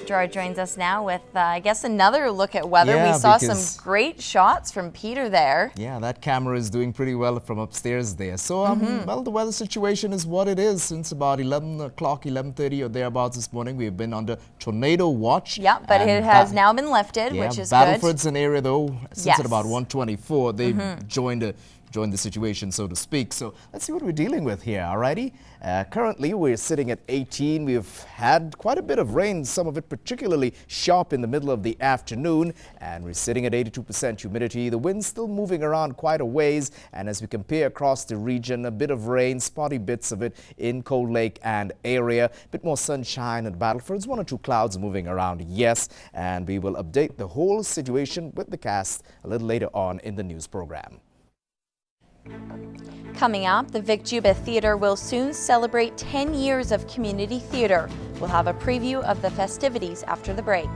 Gerard joins us now with, I guess, another look at weather. Yeah, we saw some great shots from Peter there. Yeah, that camera is doing pretty well from upstairs there. So, well, the weather situation is what it is. Since about 11 o'clock, 11:30 or thereabouts this morning, we've been under tornado watch. Yeah, but it has now been lifted, which is good. Battleford's an area, though, since at about 1:24, they've joined the situation, so to speak. So let's see what we're dealing with here, alrighty? Currently, we're sitting at 18. We've had quite a bit of rain, some of it particularly sharp in the middle of the afternoon, and we're sitting at 82% humidity. The wind's still moving around quite a ways, and as we compare across the region, a bit of rain, spotty bits of it in Cold Lake and area, a bit more sunshine at Battleford's, 1 or 2 clouds moving around, yes, and we will update the whole situation with the cast a little later on in the news program. Coming up, the Vic Juba Theatre will soon celebrate 10 years of community theatre. We'll have a preview of the festivities after the break.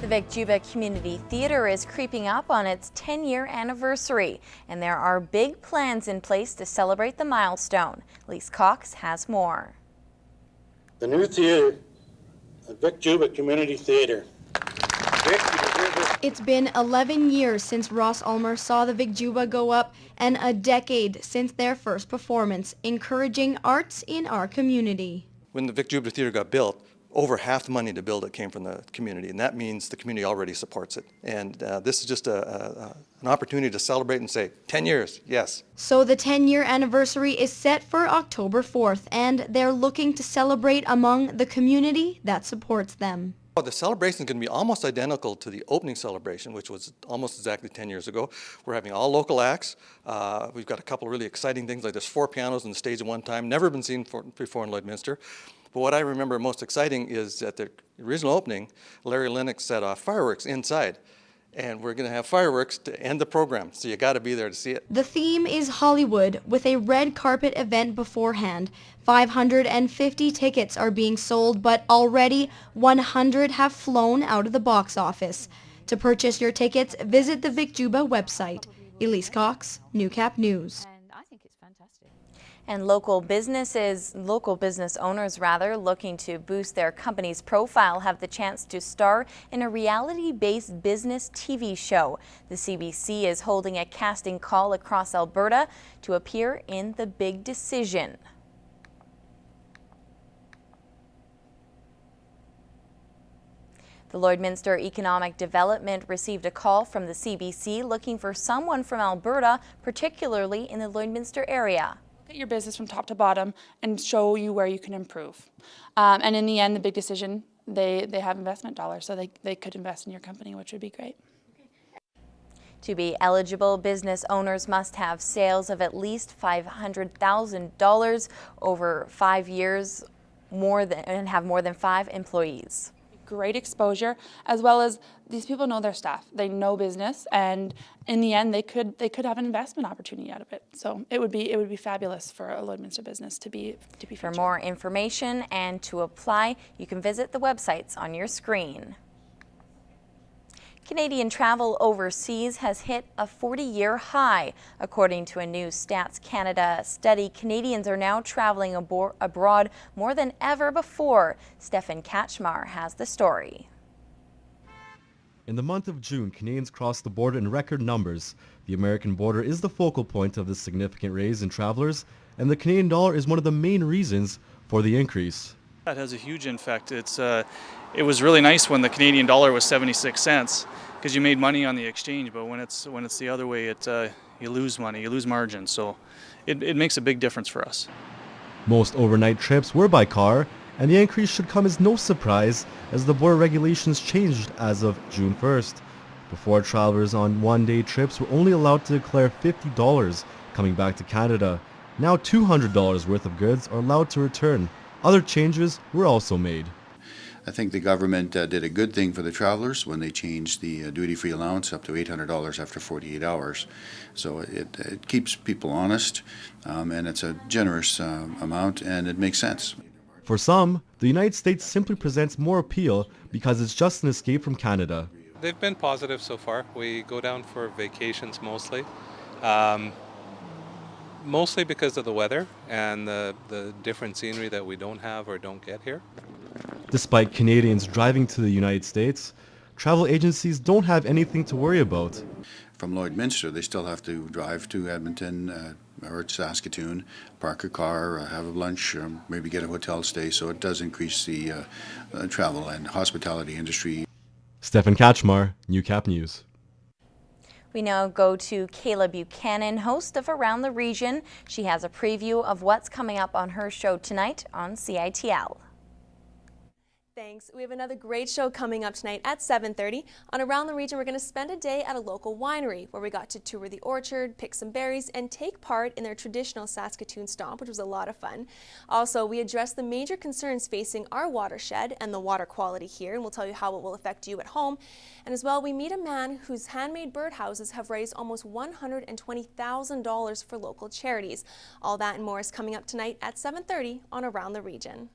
The Vic Juba Community Theatre is creeping up on its 10-year anniversary, and there are big plans in place to celebrate the milestone. Elise Cox has more. The new theatre, the Vic Juba Community Theatre. It's been 11 years since Ross Ulmer saw the Vic Juba go up and a decade since their first performance, encouraging arts in our community. When the Vic Jubilee Theatre got built, over half the money to build it came from the community, and that means the community already supports it. And this is just an opportunity to celebrate and say, 10 years, yes. So the 10-year anniversary is set for October 4th, and they're looking to celebrate among the community that supports them. The celebration is going to be almost identical to the opening celebration, which was almost exactly 10 years ago. We're having all local acts. We've got a couple of really exciting things, like there's 4 pianos on the stage at one time, never been seen before in Lloydminster. But what I remember most exciting is at the original opening, Larry Lennox set off fireworks inside. And we're going to have fireworks to end the program, so you got to be there to see it. The theme is Hollywood, with a red carpet event beforehand. 550 tickets are being sold, but already 100 have flown out of the box office. To purchase your tickets, visit the Vic Juba website. Elise Cox, Newcap News. And local business owners looking to boost their company's profile have the chance to star in a reality-based business TV show. The CBC is holding a casting call across Alberta to appear in The Big Decision. The Lloydminster Economic Development received a call from the CBC looking for someone from Alberta, particularly in the Lloydminster area. Look at your business from top to bottom and show you where you can improve. And in the end, the big decision, they have investment dollars, so they could invest in your company, which would be great. To be eligible, business owners must have sales of at least $500,000 over 5 years and have more than 5 employees. Great exposure, as well as these people know their staff. They know business, and in the end, they could have an investment opportunity out of it. So it would be fabulous for a Lloydminster business to be featured. For more information and to apply, you can visit the websites on your screen. Canadian travel overseas has hit a 40-year high. According to a new Stats Canada study, Canadians are now traveling abroad more than ever before. Stefan Kaczmar has the story. In the month of June, Canadians crossed the border in record numbers. The American border is the focal point of this significant raise in travelers, and the Canadian dollar is one of the main reasons for the increase. That has a huge effect. It was really nice when the Canadian dollar was 76 cents because you made money on the exchange, but when it's the other way, you lose money, you lose margin. So it makes a big difference for us. Most overnight trips were by car, and the increase should come as no surprise as the border regulations changed as of June 1st. Before, travelers on one-day trips were only allowed to declare $50 coming back to Canada. Now $200 worth of goods are allowed to return. Other changes were also made. I think the government did a good thing for the travelers when they changed the duty-free allowance up to $800 after 48 hours. So it keeps people honest, and it's a generous amount, and it makes sense. For some, the United States simply presents more appeal because it's just an escape from Canada. They've been positive so far. We go down for vacations mostly. Mostly because of the weather and the different scenery that we don't have or don't get here. Despite Canadians driving to the United States, travel agencies don't have anything to worry about. From Lloydminster, they still have to drive to Edmonton or Saskatoon, park a car, have a lunch, maybe get a hotel stay, so it does increase the travel and hospitality industry. Stefan Kaczmar, Newcap News. We now go to Kayla Buchanan, host of Around the Region. She has a preview of what's coming up on her show tonight on CITL. Thanks. We have another great show coming up tonight at 7:30. On Around the Region, we're going to spend a day at a local winery where we got to tour the orchard, pick some berries, and take part in their traditional Saskatoon Stomp, which was a lot of fun. Also, we address the major concerns facing our watershed and the water quality here, and we'll tell you how it will affect you at home. And as well, we meet a man whose handmade birdhouses have raised almost $120,000 for local charities. All that and more is coming up tonight at 7:30 on Around the Region.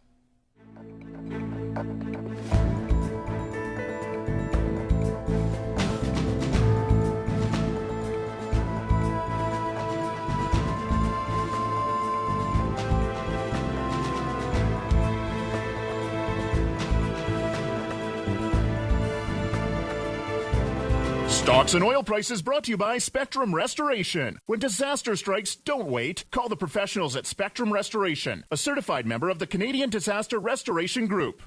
Stocks and oil prices brought to you by Spectrum Restoration. When disaster strikes, don't wait. Call the professionals at Spectrum Restoration, a certified member of the Canadian Disaster Restoration Group.